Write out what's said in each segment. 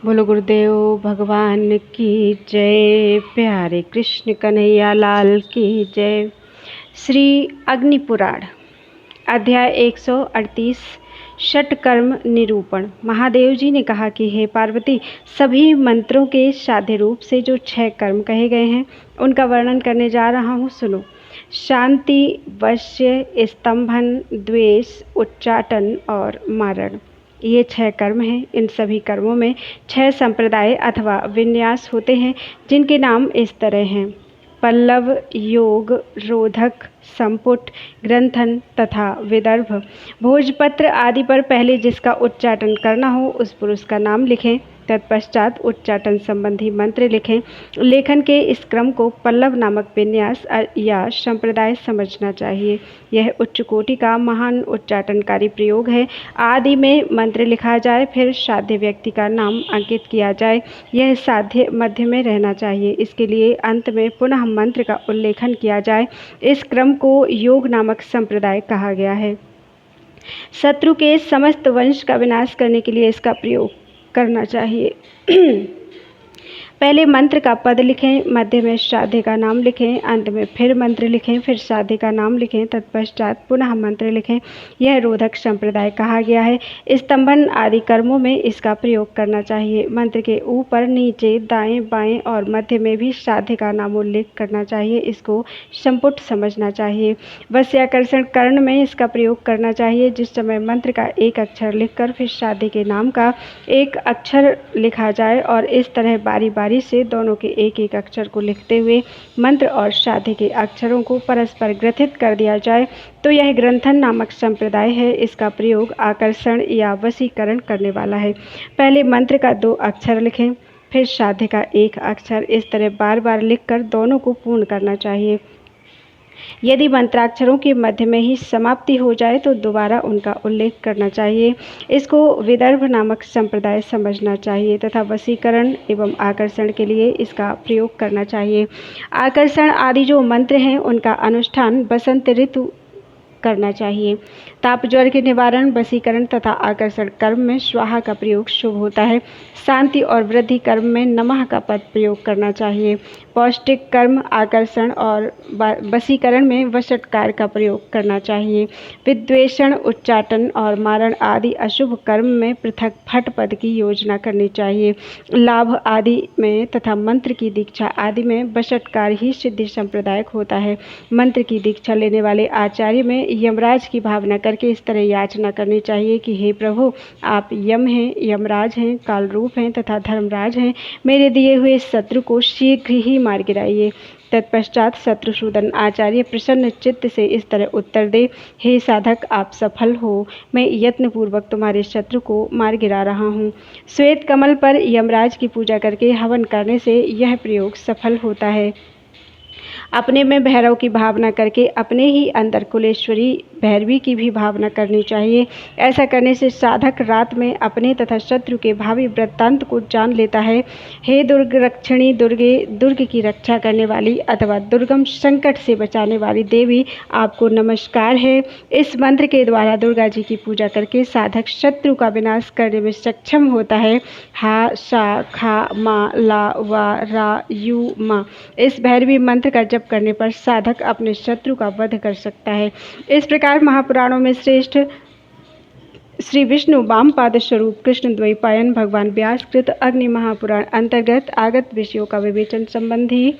बोलो गुरुदेव भगवान की जय। प्यारे कृष्ण कन्हैया लाल की जय। श्री अग्नि पुराण अध्याय 138 षटकर्म निरूपण। महादेव जी ने कहा कि हे पार्वती, सभी मंत्रों के साध्य रूप से जो 6 कर्म कहे गए हैं उनका वर्णन करने जा रहा हूँ, सुनो। शांति, वश्य, स्तंभन, द्वेष, उच्चाटन और मारण, ये 6 कर्म हैं। इन सभी कर्मों में 6 संप्रदाय अथवा विन्यास होते हैं, जिनके नाम इस तरह हैं: पल्लव, योग, रोधक, संपुट, ग्रंथन तथा विदर्भ। भोजपत्र आदि पर पहले जिसका उच्चाटन करना हो उस पुरुष का नाम लिखें। तत्पश्चात उच्चाटन संबंधी मंत्र लिखें। लेखन के इस क्रम को पल्लव नामक विन्यास या संप्रदाय समझना चाहिए। यह उच्च कोटि का महान उच्चाटनकारी प्रयोग है। आदि में मंत्र लिखा जाए, फिर साध्य व्यक्ति का नाम अंकित किया जाए। यह साध्य मध्य में रहना चाहिए। इसके लिए अंत में पुनः मंत्र का उल्लेखन किया जाए। इस क्रम को योग नामक संप्रदाय कहा गया है। शत्रु के समस्त वंश का विनाश करने के लिए इसका प्रयोग करना चाहिए। पहले मंत्र का पद लिखें, मध्य में साध्य का नाम लिखें, अंत में फिर मंत्र लिखें, फिर साध्य का नाम लिखें, तत्पश्चात पुनः मंत्र लिखें। यह रोधक संप्रदाय कहा गया है। स्तंभन आदि कर्मों में इसका प्रयोग करना चाहिए। मंत्र के ऊपर, नीचे, दाएं बाएं और मध्य में भी साध्य का नाम उल्लेख करना चाहिए। इसको संपुट समझना चाहिए। वश्याकर्षण कर्ण में इसका प्रयोग करना चाहिए। जिस समय मंत्र का एक अक्षर लिखकर फिर साध्य के नाम का एक अक्षर लिखा जाए और इस तरह बारी बारी से दोनों के एक एक अक्षर को लिखते हुए मंत्र और साध्य के अक्षरों को परस्पर ग्रथित कर दिया जाए तो यह ग्रंथन नामक संप्रदाय है। इसका प्रयोग आकर्षण या वशीकरण करने वाला है। पहले मंत्र का 2 अक्षर लिखें, फिर साध्य का 1 अक्षर। इस तरह बार बार लिखकर दोनों को पूर्ण करना चाहिए। यदि मंत्राक्षरों के मध्य में ही समाप्ति हो जाए तो दोबारा उनका उल्लेख करना चाहिए। इसको विदर्भ नामक संप्रदाय समझना चाहिए तथा वशीकरण एवं आकर्षण के लिए इसका प्रयोग करना चाहिए। आकर्षण आदि जो मंत्र हैं उनका अनुष्ठान बसंत ऋतु करना चाहिए। ताप ज्वर के निवारण, वशीकरण तथा आकर्षण कर्म में स्वाहा का प्रयोग शुभ होता है। शांति और वृद्धि कर्म में नमः का पद प्रयोग करना चाहिए। पौष्टिक कर्म, आकर्षण और वशीकरण में वषट्कार का प्रयोग करना चाहिए। विद्वेषण, उच्चाटन और मारण आदि अशुभ कर्म में पृथक फट पद की योजना करनी चाहिए। लाभ आदि में तथा मंत्र की दीक्षा आदि में वषट्कार ही सिद्धि संप्रदायक होता है। मंत्र की दीक्षा लेने वाले आचार्य में यमराज की भावना करके इस तरह याचना करनी चाहिए कि हे प्रभु, आप यम हैं, यमराज हैं, कालरूप हैं तथा धर्मराज हैं। मेरे दिए हुए शत्रु को शीघ्र ही मार गिराइए। तत्पश्चात शत्रुसूदन आचार्य प्रसन्न चित्त से इस तरह उत्तर दे, हे साधक, आप सफल हो। मैं यत्नपूर्वक तुम्हारे शत्रु को मार गिरा रहा हूँ। श्वेत कमल पर यमराज की पूजा करके हवन करने से यह प्रयोग सफल होता है। अपने में भैरव की भावना करके अपने ही अंदर कुलेश्वरी भैरवी की भी भावना करनी चाहिए। ऐसा करने से साधक रात में अपने तथा शत्रु के भावी वृत्तांत को जान लेता है। हे दुर्ग रक्षणी दुर्गे, दुर्ग की रक्षा करने वाली अथवा दुर्गम संकट से बचाने वाली देवी, आपको नमस्कार है। इस मंत्र के द्वारा दुर्गा जी की पूजा करके साधक शत्रु का विनाश करने में सक्षम होता है। हा, सा, खा, मा, ला, वा, रा, यू, मा। इस भैरवी मंत्र का जप करने पर साधक अपने शत्रु का वध कर सकता है। इस प्रकार महापुराणों में श्रेष्ठ श्री विष्णु वामपाद स्वरूप कृष्ण द्वैपायन भगवान व्यास कृत अग्नि महापुराण अंतर्गत आगत विषयों का विवेचन संबंधी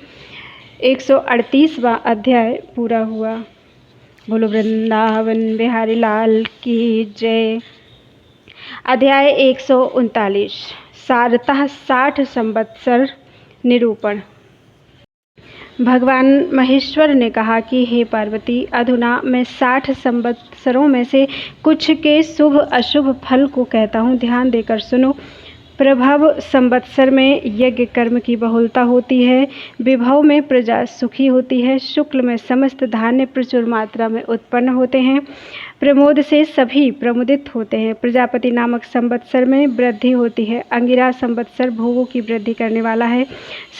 138वां अध्याय पूरा हुआ। बोलो वृंदावन बिहारी लाल की जय। अध्याय 139 सारतः 60 संवत्सर निरूपण। भगवान महेश्वर ने कहा कि हे पार्वती, अधुना मैं 60 संवत्सरों में से कुछ के शुभ अशुभ फल को कहता हूँ। ध्यान देकर सुनो। प्रभव संवत्सर में यज्ञ कर्म की बहुलता होती है। विभव में प्रजा सुखी होती है। शुक्ल में समस्त धान्य प्रचुर मात्रा में उत्पन्न होते हैं। प्रमोद से सभी प्रमुदित होते हैं। प्रजापति नामक संवत्सर में वृद्धि होती है। अंगिरा संवत्सर भोगों की वृद्धि करने वाला है।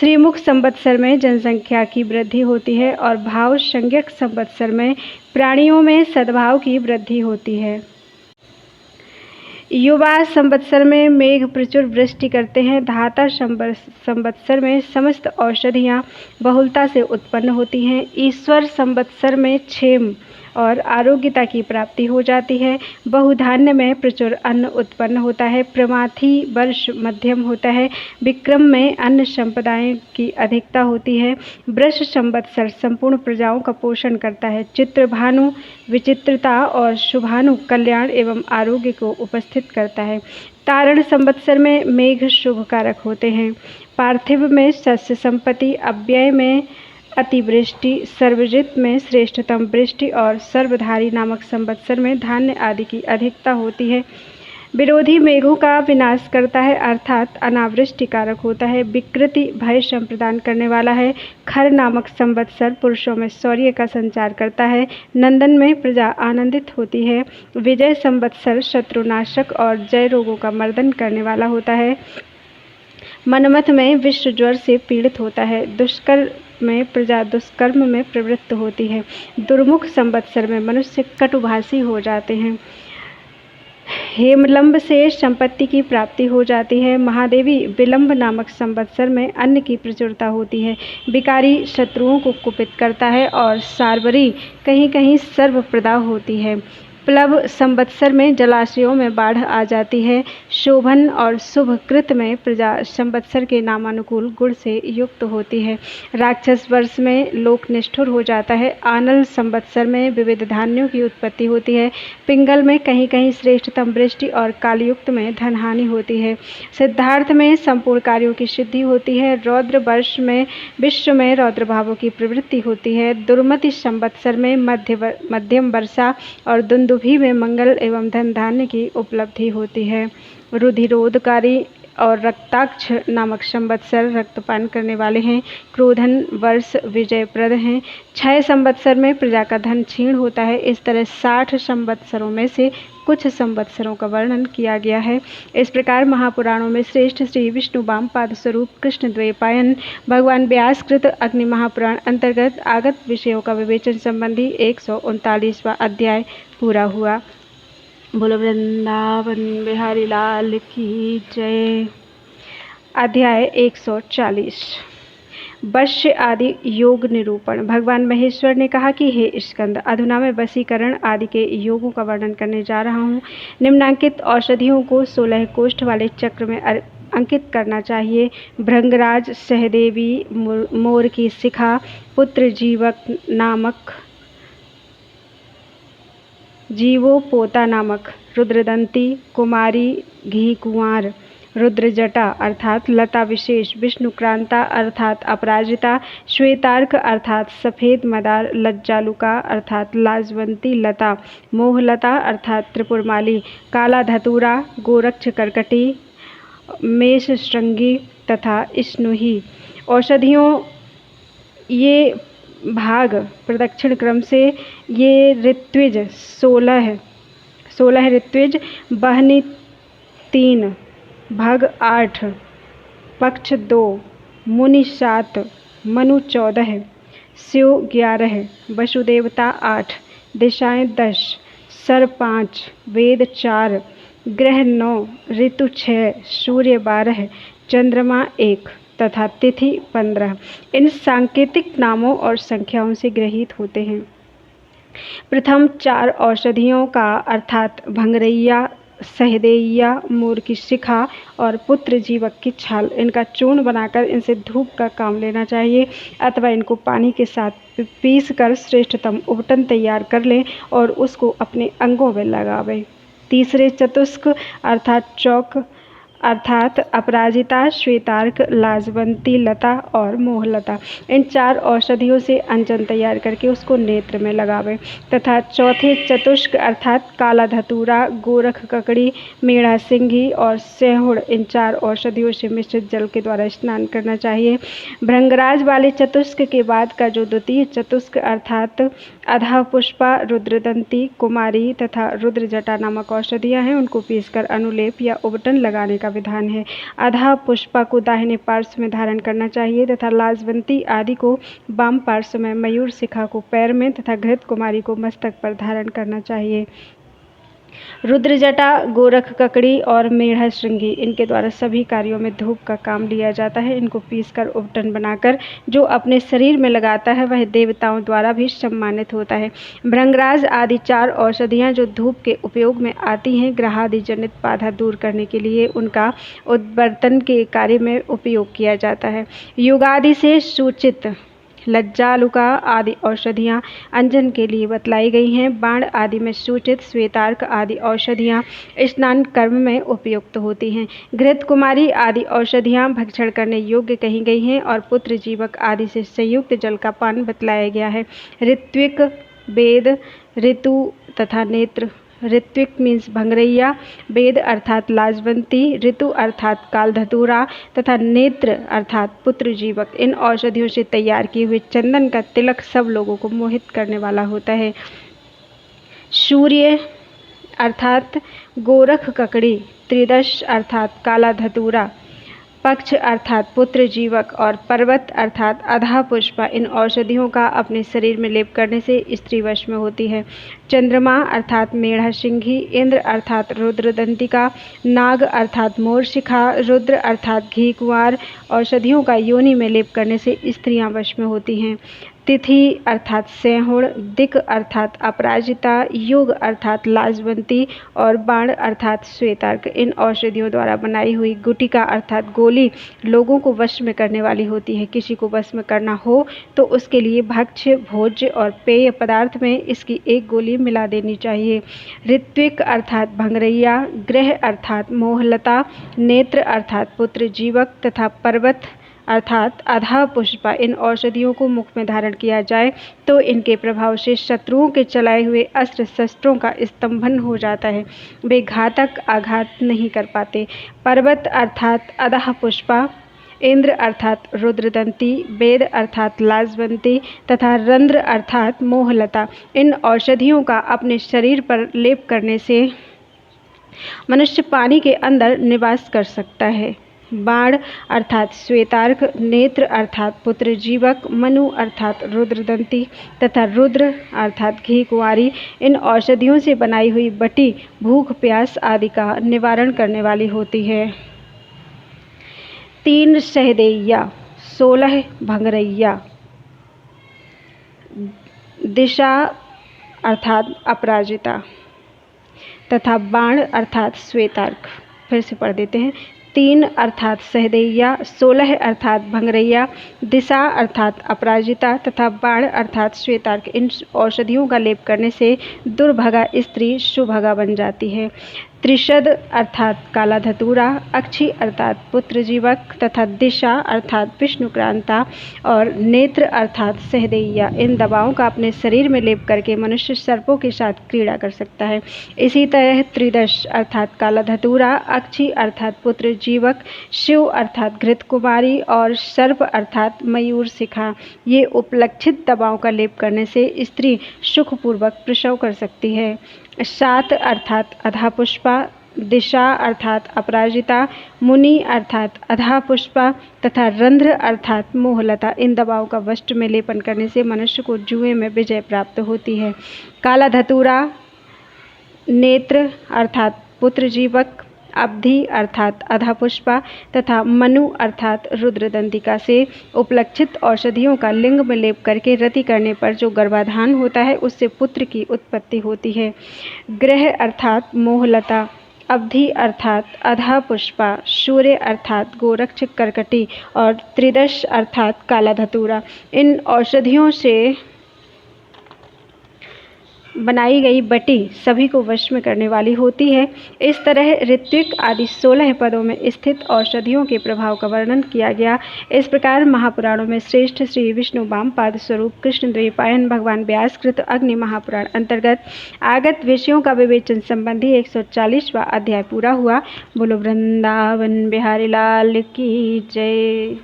श्रीमुख संवत्सर में जनसंख्या की वृद्धि होती है और भाव संज्ञक संवत्सर में प्राणियों में सद्भाव की वृद्धि होती है। युवा संवत्सर में मेघ प्रचुर वृष्टि करते हैं। धाता संवत्सर में समस्त औषधियाँ बहुलता से उत्पन्न होती हैं। ईश्वर संवत्सर में क्षेम और आरोग्यता की प्राप्ति हो जाती है। बहुधान्य में प्रचुर अन्न उत्पन्न होता है। प्रमाथी वर्ष मध्यम होता है। विक्रम में अन्न संपदाएं की अधिकता होती है। वृष संवत्सर संपूर्ण प्रजाओं का पोषण करता है। चित्रभानु विचित्रता और शुभानु कल्याण एवं आरोग्य को उपस्थित करता है। तारण संवत्सर में मेघ शुभ कारक होते हैं। पार्थिव में शस्य संपत्ति, अव्यय में अतिवृष्टि, सर्वजित में श्रेष्ठतम वृष्टि और सर्वधारी नामक संवत्सर में धान्य आदि की अधिकता होती है। विरोधी मेघों का विनाश करता है अर्थात अनावृष्टि कारक होता है। विकृति भय संप्रदान करने वाला है। खर नामक संवत्सर पुरुषों में शौर्य का संचार करता है। नंदन में प्रजा आनंदित होती है। विजय संवत्सर शत्रुनाशक और जय रोगों का मर्दन करने वाला होता है। मनमथ में विश्व ज्वर से पीड़ित होता है। दुष्कर में प्रजा दुष्कर्म में प्रवृत्त होती है। दुर्मुख संवत्सर में मनुष्य कटुभाषी हो जाते हैं। हेमलंब से संपत्ति की प्राप्ति हो जाती है। महादेवी विलंब नामक संवत्सर में अन्न की प्रचुरता होती है। विकारी शत्रुओं को कुपित करता है और सार्वरी कहीं कहीं सर्वप्रदा होती है। प्लव संवत्सर में जलाशयों में बाढ़ आ जाती है। शोभन और शुभ कृत में प्रजा संवत्सर के नामानुकूल गुण से युक्त होती है। राक्षस वर्ष में लोक निष्ठुर हो जाता है। आनल संवत्सर में विविध धान्यों की उत्पत्ति होती है। पिंगल में कहीं कहीं श्रेष्ठतम वृष्टि और कालयुक्त में धनहानि होती है। सिद्धार्थ में संपूर्ण कार्यों की सिद्धि होती है। रौद्र वर्ष में विश्व में रौद्र भावों की प्रवृत्ति होती है। दुर्मति संवत्सर में मध्यम वर्षा और दुंदुभी में मंगल एवं धन धान्य की उपलब्धि होती है। रुधिरोधकारी और रक्ताक्ष नामक संवत्सर रक्तपान करने वाले हैं। क्रोधन वर्ष विजयप्रद हैं। क्षय संवत्सर में प्रजा का धन क्षीण होता है। इस तरह 60 संवत्सरों में से कुछ संवत्सरों का वर्णन किया गया है। इस प्रकार महापुराणों में श्रेष्ठ श्री विष्णु वामपाद स्वरूप कृष्ण द्वैपायन भगवान व्यासकृत अग्नि महापुराण अंतर्गत आगत विषयों का विवेचन संबंधी 139वां अध्याय पूरा हुआ। बोलो वृंदावन बिहारी लाल की जय। अध्याय 140 वश्य आदि योग निरूपण। भगवान महेश्वर ने कहा कि हे स्कंद, अधुना मैं वशीकरण आदि के योगों का वर्णन करने जा रहा हूँ। निम्नांकित औषधियों को 16 कोष्ठ वाले चक्र में अंकित करना चाहिए। भृंगराज, सहदेवी, मोर की शिखा, पुत्र जीवोपोता नामक, रुद्रदंती, कुमारी, घी कुंवार, रुद्रजटा अर्थात लता विशेष, विष्णुक्रांता अर्थात अपराजिता, श्वेतार्क अर्थात सफ़ेद मदार, लज्जालुका अर्थात लाजवंती लता, मोहलता अर्थात त्रिपुरमाली, काला धतूरा, गोरक्ष कर्कटी, मेष श्रृंगी तथा स्नुही। औषधियों ये भाग प्रदक्षिण क्रम से ये ऋत्विज 16 ऋत्विज, बहनी 3, भग 8, पक्ष 2, मुनि 7, मनु 14, शिव 11, वसुदेवता 8, दिशाएं 10, सर 5, वेद 4, ग्रह 9, ऋतु 6, सूर्य 12, चंद्रमा 1 तथा तिथि 15 इन सांकेतिक नामों और संख्याओं से ग्रहित होते हैं। प्रथम 4 औषधियों का अर्थात भंगरैया, सहदेइया, मोर की शिखा और पुत्र जीवक की छाल, इनका चूर्ण बनाकर इनसे धूप का काम लेना चाहिए अथवा इनको पानी के साथ पीस कर श्रेष्ठतम उपटन तैयार कर लें और उसको अपने अंगों में लगावें। तीसरे चतुष्क अर्थात चौक अर्थात अपराजिता, श्वेतार्क, लाजवंती लता और मोहलता, इन 4 औषधियों से अंजन तैयार करके उसको नेत्र में लगावें तथा चौथे चतुष्क अर्थात काला धतूरा, गोरख ककड़ी, मेढ़ा सिंघी और सेहुड़, इन 4 औषधियों से मिश्रित जल के द्वारा स्नान करना चाहिए। भृंगराज वाले चतुष्क के बाद का जो द्वितीय चतुष्क अर्थात अधा पुष्पा, रुद्रदंती, कुमारी तथा रुद्रजटा नामक औषधियाँ हैं, उनको पीसकर अनुलेप या उबटन लगाने का विधान है। आधा पुष्पा को दाहिने पार्श्व में धारण करना चाहिए तथा लाजवंती आदि को वाम पार्श्व में, मयूर शिखा को पैर में तथा घृत कुमारी को मस्तक पर धारण करना चाहिए। रुद्रजटा, गोरख ककड़ी और मेढ़ा श्रृंगी, इनके द्वारा सभी कार्यों में धूप का काम लिया जाता है। इनको पीसकर उपटन बनाकर जो अपने शरीर में लगाता है वह देवताओं द्वारा भी सम्मानित होता है। भृंगराज आदि 4 औषधियाँ जो धूप के उपयोग में आती हैं, ग्रहादि जनित बाधा दूर करने के लिए उनका उद्वर्तन के कार्य में उपयोग किया जाता है। युगादि से सूचित लज्जालुका आदि औषधियाँ अंजन के लिए बतलाई गई हैं। बाण आदि में सूचित श्वेतार्क आदि औषधियाँ स्नान कर्म में उपयुक्त होती हैं। घृत कुमारी आदि औषधियाँ भक्षण करने योग्य कही गई हैं और पुत्र जीवक आदि से संयुक्त जल का पान बतलाया गया है। ऋत्विक, वेद, ऋतु तथा नेत्र। ऋत्विक मीन्स भंगरैया, वेद अर्थात लाजवंती, ऋतु अर्थात कालधतूरा तथा नेत्र अर्थात पुत्र जीवक। इन औषधियों से तैयार किए हुए चंदन का तिलक सब लोगों को मोहित करने वाला होता है। सूर्य अर्थात गोरख ककड़ी, त्रिदश अर्थात काला धतूरा, पक्ष अर्थात पुत्र जीवक और पर्वत अर्थात अधा पुष्पा इन औषधियों का अपने शरीर में लेप करने से स्त्री वश में होती है। चंद्रमा अर्थात मेढ़ा सिंघी, इंद्र अर्थात रुद्रदंतिका, नाग अर्थात मोरशिखा, रुद्र अर्थात घी कुंवार औषधियों का योनि में लेप करने से स्त्रियां वश में होती हैं। तिथि अर्थात सेहुण, दिक अर्थात अपराजिता, युग अर्थात लाजवंती और बाण अर्थात श्वेतार्क। इन औषधियों द्वारा बनाई हुई गुटिका अर्थात गोली लोगों को वश में करने वाली होती है। किसी को वश में करना हो तो उसके लिए भक्ष्य, भोज्य और पेय पदार्थ में इसकी एक गोली मिला देनी चाहिए। ऋत्विक अर्थात भंगरैया, ग्रह अर्थात मोहलता, नेत्र अर्थात पुत्र जीवक तथा पर्वत अर्थात आधा पुष्पा इन औषधियों को मुख में धारण किया जाए तो इनके प्रभाव से शत्रुओं के चलाए हुए अस्त्र शस्त्रों का स्तंभन हो जाता है, वे घातक आघात नहीं कर पाते। पर्वत अर्थात अधा पुष्पा, इंद्र अर्थात रुद्रदंती, वेद अर्थात लाजवंती तथा रंध्र अर्थात मोहलता। इन औषधियों का अपने शरीर पर लेप करने से मनुष्य पानी के अंदर निवास कर सकता है। बाण अर्थात श्वेतार्क, नेत्र अर्थात पुत्र जीवक, मनु अर्थात रुद्रदंती तथा रुद्र अर्थात घी कुंवारी इन औषधियों से बनाई हुई बटी भूख प्यास आदि का निवारण करने वाली होती है। 3 सहदेइया, 16 भंगरैया, दिशा अर्थात अपराजिता तथा बाण अर्थात श्वेतार्क। फिर से पढ़ देते हैं। 3 अर्थात सहदेइया, 16 अर्थात भंगरैया, दिशा अर्थात अपराजिता तथा बाण अर्थात श्वेतार्क। इन औषधियों का लेप करने से दुर्भगा स्त्री सुभगा बन जाती है। त्रिशद अर्थात काला धतूरा, अक्षी अर्थात पुत्र जीवक तथा दिशा अर्थात विष्णुक्रांता और नेत्र अर्थात सहदेइया। इन दवाओं का अपने शरीर में लेप करके मनुष्य सर्पों के साथ क्रीड़ा कर सकता है। इसी तरह त्रिदश अर्थात काला धतूरा, अक्षी अर्थात पुत्र जीवक, शिव अर्थात घृत कुमारी और सर्प अर्थात मयूर शिखा, ये उपलक्षित दवाओं का लेप करने से स्त्री सुखपूर्वक प्रसव कर सकती है। 7 अर्थात अधा पुष्पा, दिशा अर्थात अपराजिता, मुनि अर्थात अधा पुष्पा तथा रंध्र अर्थात मोहलता। इन दवाओं का वस्त्र में लेपन करने से मनुष्य को जुए में विजय प्राप्त होती है। काला धतूरा, नेत्र अर्थात पुत्र जीवक, अवधि अर्थात अधा पुष्पा तथा मनु अर्थात रुद्रदंतिका से उपलक्षित औषधियों का लिंग में लेप करके रति करने पर जो गर्भाधान होता है उससे पुत्र की उत्पत्ति होती है। ग्रह अर्थात मोहलता, अवधि अर्थात अधा पुष्पा, सूर्य अर्थात गोरक्ष करकटी और त्रिदश अर्थात काला धतूरा। इन औषधियों से बनाई गई बटी सभी को वश में करने वाली होती है। इस तरह ऋत्विक आदि 16 पदों में स्थित औषधियों के प्रभाव का वर्णन किया गया। इस प्रकार महापुराणों में श्रेष्ठ श्री विष्णु वामपाद स्वरूप कृष्ण द्वैपायन भगवान व्यासकृत अग्नि महापुराण अंतर्गत आगत विषयों का विवेचन संबंधी 140वां अध्याय पूरा हुआ। बोलो वृंदावन बिहारी लाल की जय।